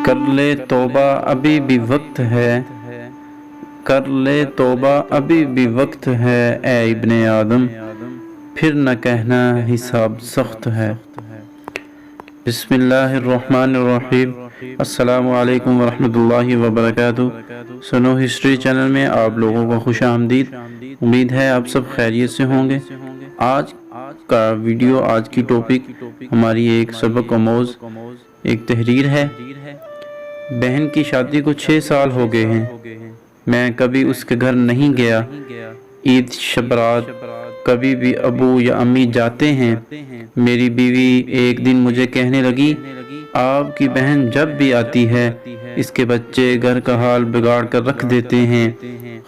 کر لے توبہ ابھی بھی وقت ہے، کر لے توبہ ابھی بھی وقت ہے اے ابن آدم، پھر نہ کہنا حساب سخت ہے۔ بسم اللہ الرحمن الرحیم۔ السلام علیکم ورحمۃ اللہ وبرکاتہ۔ سنو ہسٹری چینل میں آپ لوگوں کو خوش آمدید۔ امید ہے آپ سب خیریت سے ہوں گے۔ آج کا ویڈیو، آج کی ٹاپک ہماری ایک سبق آموز ایک تحریر ہے۔ بہن کی شادی کو 6 سال ہو گئے ہیں، میں کبھی اس کے گھر نہیں گیا۔ عید شبرات کبھی بھی ابو یا امی جاتے ہیں۔ میری بیوی ایک دن مجھے کہنے لگی، آپ کی بہن جب بھی آتی ہے اس کے بچے گھر کا حال بگاڑ کر رکھ دیتے ہیں،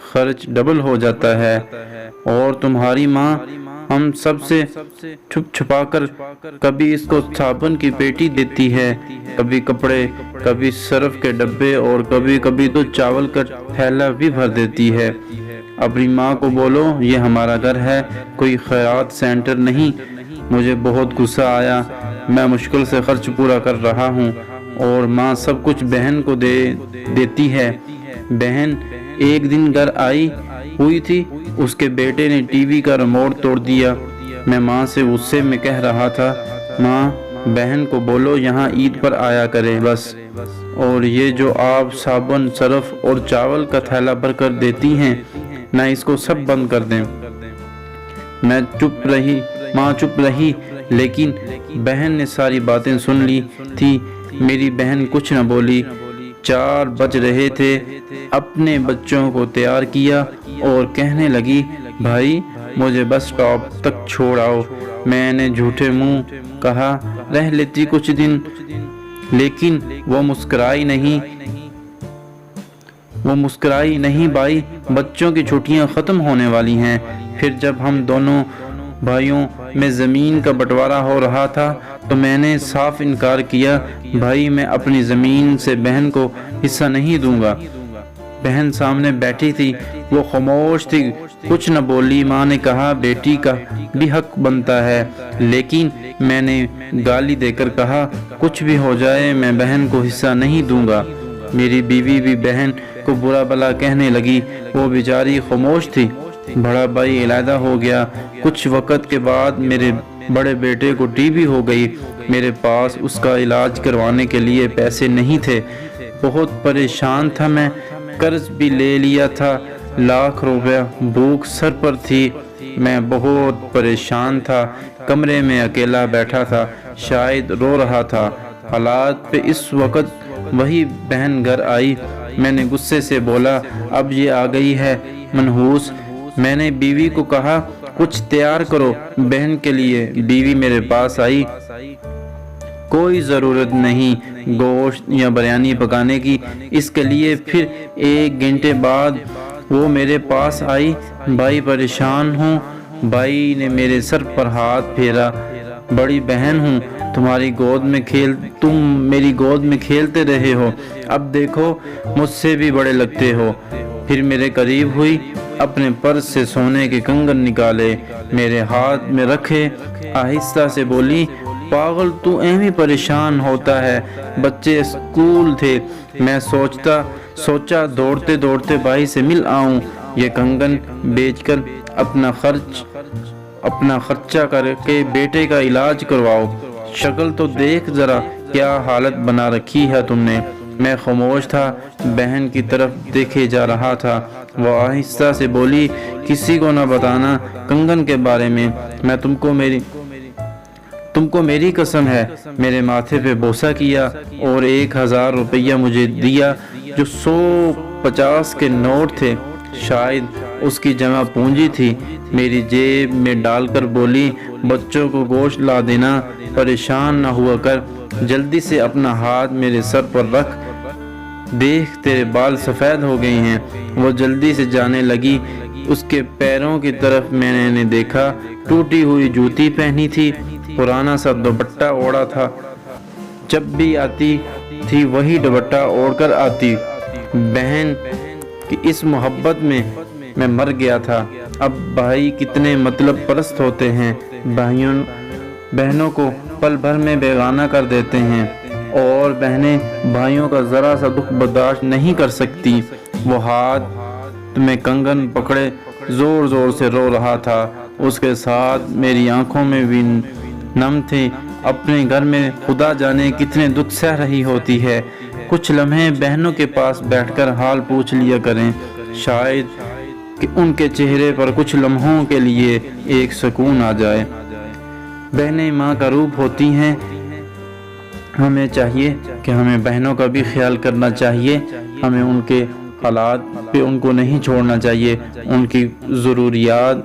خرچ ڈبل ہو جاتا ہے، اور تمہاری ماں ہم سب سے چھپ چھپا کر کبھی اس کو صابن کی پیٹی دیتی ہے، کبھی کپڑے، کبھی صرف کے ڈبے، اور کبھی کبھی تو چاول کا تھیلا بھی بھر دیتی ہے۔ اپنی ماں کو بولو یہ ہمارا گھر ہے، کوئی خیرات سینٹر نہیں۔ مجھے بہت غصہ آیا، میں مشکل سے خرچ پورا کر رہا ہوں اور ماں سب کچھ بہن کو دیتی ہے۔ بہن ایک دن گھر آئی ہوئی تھی، اس کے بیٹے نے ٹی وی کا ریموٹ توڑ دیا۔ میں ماں سے غصے میں کہہ رہا تھا، ماں بہن کو بولو یہاں عید پر آیا کرے بس، اور یہ جو آپ صابن، صرف اور چاول کا تھیلا بھر کر دیتی ہیں نہ اس کو سب بند کر دیں۔ میں چپ رہی، ماں چپ رہی، لیکن بہن نے ساری باتیں سن لی تھی۔ میری بہن کچھ نہ بولی۔ 4 بج رہے تھے، اپنے بچوں کو تیار کیا اور کہنے لگی، بھائی مجھے بس سٹاپ تک چھوڑ آؤ۔ میں نے جھوٹے منہ کہا، رہ لیتی کچھ دن، لیکن وہ مسکرائی نہیں بھائی، بچوں کی چھٹیاں ختم ہونے والی ہیں۔ پھر جب ہم دونوں بھائیوں میں زمین کا بٹوارا ہو رہا تھا تو میں نے صاف انکار کیا، بھائی میں اپنی زمین سے بہن کو حصہ نہیں دوں گا۔ بہن سامنے بیٹھی تھی، وہ خاموش تھی، کچھ نہ بولی۔ ماں نے کہا، بیٹی کا بھی حق بنتا ہے، لیکن میں نے گالی دے کر کہا، کچھ بھی ہو جائے میں بہن کو حصہ نہیں دوں گا۔ میری بیوی بھی بہن کو برا بھلا کہنے لگی، وہ بیچاری خاموش تھی۔ بڑا بھائی علیحدہ ہو گیا۔ کچھ وقت کے بعد میرے بڑے بیٹے کو ٹی بی ہو گئی۔ میرے پاس اس کا علاج کروانے کے لیے پیسے نہیں تھے، بہت پریشان تھا میں، قرض بھی لے لیا تھا، لاکھ روپے، بھوک سر پر تھی، میں بہت پریشان تھا، کمرے میں اکیلا بیٹھا تھا، شاید رو رہا تھا۔ حالات پہ اس وقت وہی بہن گھر آئی۔ میں نے غصے سے بولا، اب یہ آ گئی ہے منحوس۔ میں نے بیوی کو کہا، کچھ تیار کرو بہن کے لیے۔ بیوی میرے پاس آئی، کوئی ضرورت نہیں گوشت یا بریانی پکانے کی، اس کے لیے۔ پھر 1 گھنٹے بعد وہ میرے پاس آئی، بھائی پریشان ہوں۔ بھائی نے میرے سر پر ہاتھ پھیرا، بڑی بہن ہوں، تم میری گود میں کھیلتے رہے ہو، اب دیکھو مجھ سے بھی بڑے لگتے ہو۔ پھر میرے قریب ہوئی، اپنے پرس سے سونے کے کنگن نکالے، میرے ہاتھ میں رکھے، آہستہ سے بولی، پاگل تو ایویں پریشان ہوتا ہے، بچے اسکول تھے، میں سوچا دوڑتے دوڑتے بھائی سے مل آؤں، یہ کنگن بیچ کر اپنا خرچہ کر کے بیٹے کا علاج کرواؤ، شکل تو دیکھ ذرا کیا حالت بنا رکھی ہے تم نے۔ میں خاموش تھا، بہن کی طرف دیکھے جا رہا تھا۔ وہ آہستہ سے بولی، کسی کو نہ بتانا کنگن کے بارے میں، میں تم کو میری قسم ہے۔ میرے ماتھے پہ بوسہ کیا اور 1000 روپیہ مجھے دیا، جو 150 کے نوٹ تھے، شاید اس کی جمع پونجی تھی۔ میری جیب میں ڈال کر بولی، بچوں کو گوشت لا دینا، پریشان نہ ہوا کر، جلدی سے اپنا ہاتھ میرے سر پر رکھ، دیکھ تیرے بال سفید ہو گئے ہیں۔ وہ جلدی سے جانے لگی۔ اس کے پیروں کی طرف میں نے دیکھا، ٹوٹی ہوئی جوتی پہنی تھی، پرانا سا دوپٹہ اوڑھا تھا، جب بھی آتی تھی وہی دوپٹہ اوڑھ کر آتی۔ بہن کی اس محبت میں میں مر گیا تھا۔ اب بھائی کتنے مطلب پرست ہوتے ہیں، بہنوں کو پل بھر میں بیگانہ کر دیتے ہیں۔ اور بہنیں بھائیوں کا ذرا سا دکھ برداشت نہیں کر سکتی۔ وہ ہاتھ میں کنگن پکڑے زور زور سے رو رہا تھا، اس کے ساتھ میری آنکھوں میں بھی نم تھی۔ اپنے گھر میں خدا جانے کتنے دکھ سہ رہی ہوتی ہے۔ کچھ لمحے بہنوں کے پاس بیٹھ کر حال پوچھ لیا کریں، شاید کہ ان کے چہرے پر کچھ لمحوں کے لیے ایک سکون آ جائے۔ بہنیں ماں کا روپ ہوتی ہیں، ہمیں چاہیے کہ ہمیں بہنوں کا بھی خیال کرنا چاہیے۔ ہمیں ان کے حالات پہ ان کو نہیں چھوڑنا چاہیے، ان کی ضروریات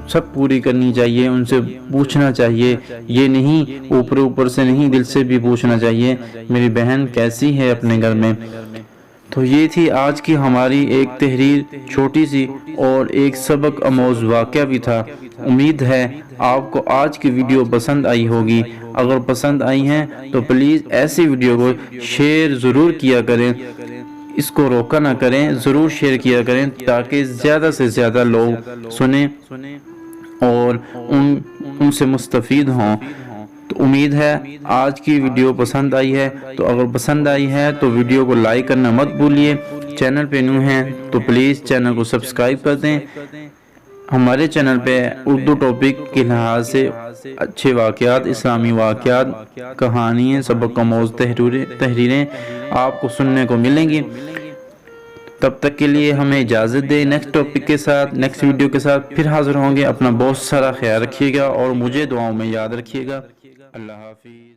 سب پوری کرنی چاہیے، ان سے پوچھنا چاہیے، یہ نہیں اوپر سے نہیں، دل سے بھی پوچھنا چاہیے میری بہن کیسی ہے اپنے گھر میں۔ تو یہ تھی آج کی ہماری ایک تحریر، چھوٹی سی اور ایک سبق آموز واقعہ بھی تھا۔ امید ہے آپ کو آج کی ویڈیو پسند آئی ہوگی۔ اگر پسند آئی ہیں تو پلیز ایسی ویڈیو کو شیئر ضرور کیا کریں، اس کو روکا نہ کریں، ضرور شیئر کیا کریں تاکہ زیادہ سے زیادہ لوگ سنیں اور ان سے مستفید ہوں۔ تو امید ہے آج کی ویڈیو پسند آئی ہے، تو اگر پسند آئی ہے تو ویڈیو کو لائک کرنا مت بھولیے۔ چینل پہ نیو ہیں تو پلیز چینل کو سبسکرائب کر دیں۔ ہمارے چینل پہ اردو ٹاپک کے لحاظ سے اچھے واقعات، اسلامی واقعات، کہانیاں، سبق آموز تحریریں آپ کو سننے کو ملیں گی۔ تب تک کے لیے ہمیں اجازت دیں، نیکسٹ ٹاپک کے ساتھ، نیکسٹ ویڈیو کے ساتھ پھر حاضر ہوں گے۔ اپنا بہت سارا خیال رکھیے گا اور مجھے دعاؤں میں یاد رکھیے گا۔ اللہ حافظ۔